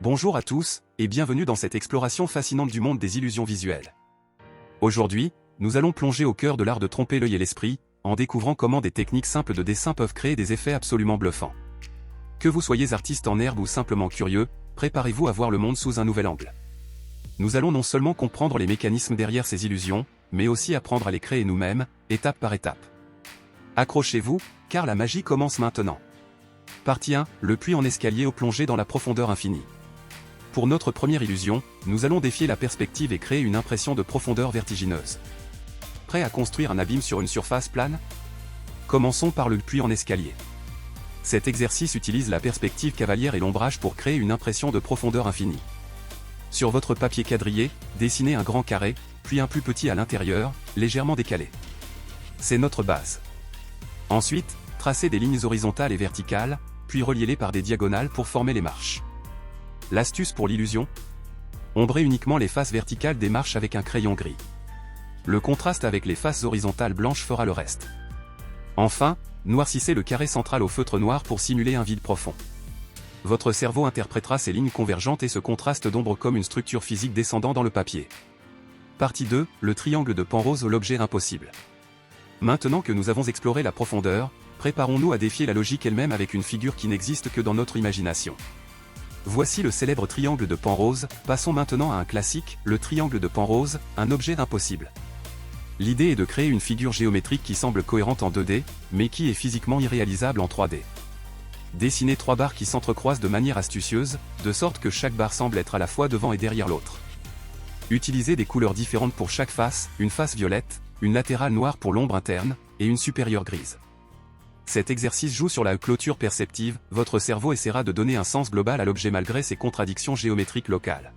Bonjour à tous, et bienvenue dans cette exploration fascinante du monde des illusions visuelles. Aujourd'hui, nous allons plonger au cœur de l'art de tromper l'œil et l'esprit, en découvrant comment des techniques simples de dessin peuvent créer des effets absolument bluffants. Que vous soyez artiste en herbe ou simplement curieux, préparez-vous à voir le monde sous un nouvel angle. Nous allons non seulement comprendre les mécanismes derrière ces illusions, mais aussi apprendre à les créer nous-mêmes, étape par étape. Accrochez-vous, car la magie commence maintenant. Partie 1, le puits en escalier au plongé dans la profondeur infinie. Pour notre première illusion, nous allons défier la perspective et créer une impression de profondeur vertigineuse. Prêt à construire un abîme sur une surface plane? Commençons par le puits en escalier. Cet exercice utilise la perspective cavalière et l'ombrage pour créer une impression de profondeur infinie. Sur votre papier quadrillé, dessinez un grand carré, puis un plus petit à l'intérieur, légèrement décalé. C'est notre base. Ensuite, tracez des lignes horizontales et verticales, puis reliez-les par des diagonales pour former les marches. L'astuce pour l'illusion? Ombrez uniquement les faces verticales des marches avec un crayon gris. Le contraste avec les faces horizontales blanches fera le reste. Enfin, noircissez le carré central au feutre noir pour simuler un vide profond. Votre cerveau interprétera ces lignes convergentes et ce contraste d'ombre comme une structure physique descendant dans le papier. Partie 2, le triangle de Penrose ou l'objet impossible. Maintenant que nous avons exploré la profondeur, préparons-nous à défier la logique elle-même avec une figure qui n'existe que dans notre imagination. Voici le célèbre triangle de Penrose, passons maintenant à un classique, le triangle de Penrose, un objet impossible. L'idée est de créer une figure géométrique qui semble cohérente en 2D, mais qui est physiquement irréalisable en 3D. Dessinez 3 barres qui s'entrecroisent de manière astucieuse, de sorte que chaque barre semble être à la fois devant et derrière l'autre. Utilisez des couleurs différentes pour chaque face, une face violette, une latérale noire pour l'ombre interne, et une supérieure grise. Cet exercice joue sur la clôture perceptive, votre cerveau essaiera de donner un sens global à l'objet malgré ses contradictions géométriques locales.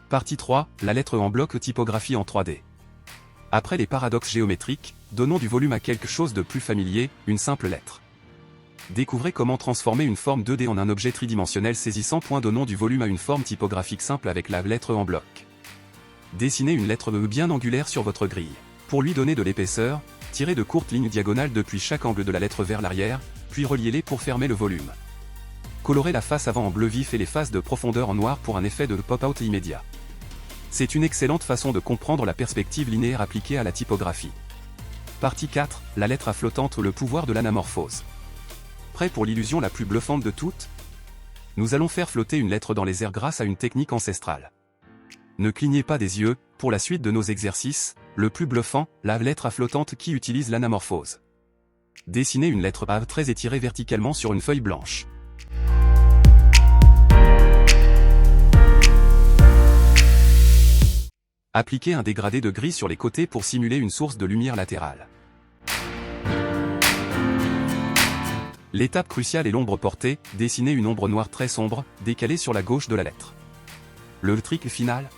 Partie 3, la lettre en bloc typographie en 3D. Après les paradoxes géométriques, donnons du volume à quelque chose de plus familier, une simple lettre. Découvrez comment transformer une forme 2D en un objet tridimensionnel saisissant. Donnons du volume à une forme typographique simple avec la lettre en bloc. Dessinez une lettre E bien angulaire sur votre grille. Pour lui donner de l'épaisseur, tirez de courtes lignes diagonales depuis chaque angle de la lettre vers l'arrière, puis reliez-les pour fermer le volume. Colorez la face avant en bleu vif et les faces de profondeur en noir pour un effet de pop-out immédiat. C'est une excellente façon de comprendre la perspective linéaire appliquée à la typographie. Partie 4, la lettre à flottante ou le pouvoir de l'anamorphose. Prêt pour l'illusion la plus bluffante de toutes? Nous allons faire flotter une lettre dans les airs grâce à une technique ancestrale. Ne clignez pas des yeux, pour la suite de nos exercices, le plus bluffant, la lettre à flottante qui utilise l'anamorphose. Dessinez une lettre A très étirée verticalement sur une feuille blanche. Appliquez un dégradé de gris sur les côtés pour simuler une source de lumière latérale. L'étape cruciale est l'ombre portée, dessinez une ombre noire très sombre, décalée sur la gauche de la lettre. Le trick final?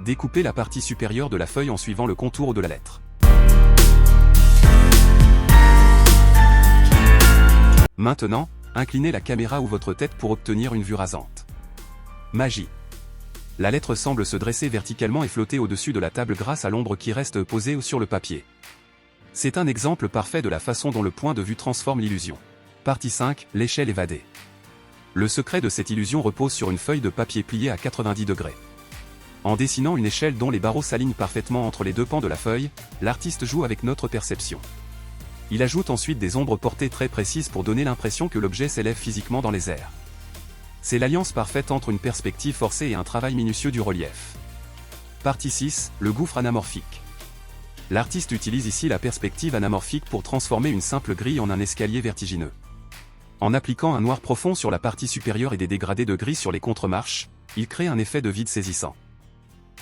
Découpez la partie supérieure de la feuille en suivant le contour de la lettre. Maintenant, inclinez la caméra ou votre tête pour obtenir une vue rasante. Magie. La lettre semble se dresser verticalement et flotter au-dessus de la table grâce à l'ombre qui reste posée sur le papier. C'est un exemple parfait de la façon dont le point de vue transforme l'illusion. Partie 5, l'échelle évadée. Le secret de cette illusion repose sur une feuille de papier pliée à 90 degrés. En dessinant une échelle dont les barreaux s'alignent parfaitement entre les deux pans de la feuille, l'artiste joue avec notre perception. Il ajoute ensuite des ombres portées très précises pour donner l'impression que l'objet s'élève physiquement dans les airs. C'est l'alliance parfaite entre une perspective forcée et un travail minutieux du relief. Partie 6, le gouffre anamorphique. L'artiste utilise ici la perspective anamorphique pour transformer une simple grille en un escalier vertigineux. En appliquant un noir profond sur la partie supérieure et des dégradés de gris sur les contre-marches, il crée un effet de vide saisissant.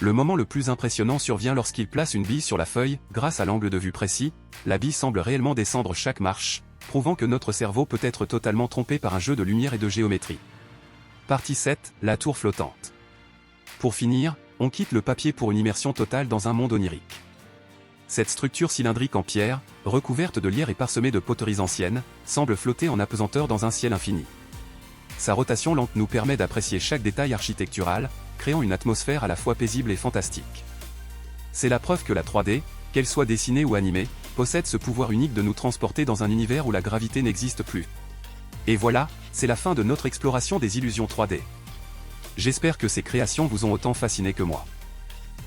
Le moment le plus impressionnant survient lorsqu'il place une bille sur la feuille, grâce à l'angle de vue précis, la bille semble réellement descendre chaque marche, prouvant que notre cerveau peut être totalement trompé par un jeu de lumière et de géométrie. Partie 7, la tour flottante. Pour finir, On quitte le papier pour une immersion totale dans un monde onirique. Cette structure cylindrique en pierre, recouverte de lierre et parsemée de poteries anciennes, semble flotter en apesanteur dans un ciel infini. Sa rotation lente nous permet d'apprécier chaque détail architectural, créant une atmosphère à la fois paisible et fantastique. C'est la preuve que la 3D, qu'elle soit dessinée ou animée, possède ce pouvoir unique de nous transporter dans un univers où la gravité n'existe plus. Et voilà, c'est la fin de notre exploration des illusions 3D. J'espère que ces créations vous ont autant fasciné que moi.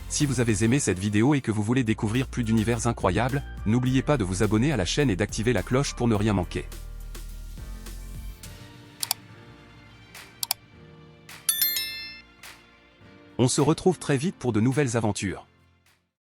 Si vous avez aimé cette vidéo et que vous voulez découvrir plus d'univers incroyables, n'oubliez pas de vous abonner à la chaîne et d'activer la cloche pour ne rien manquer. On se retrouve très vite pour de nouvelles aventures.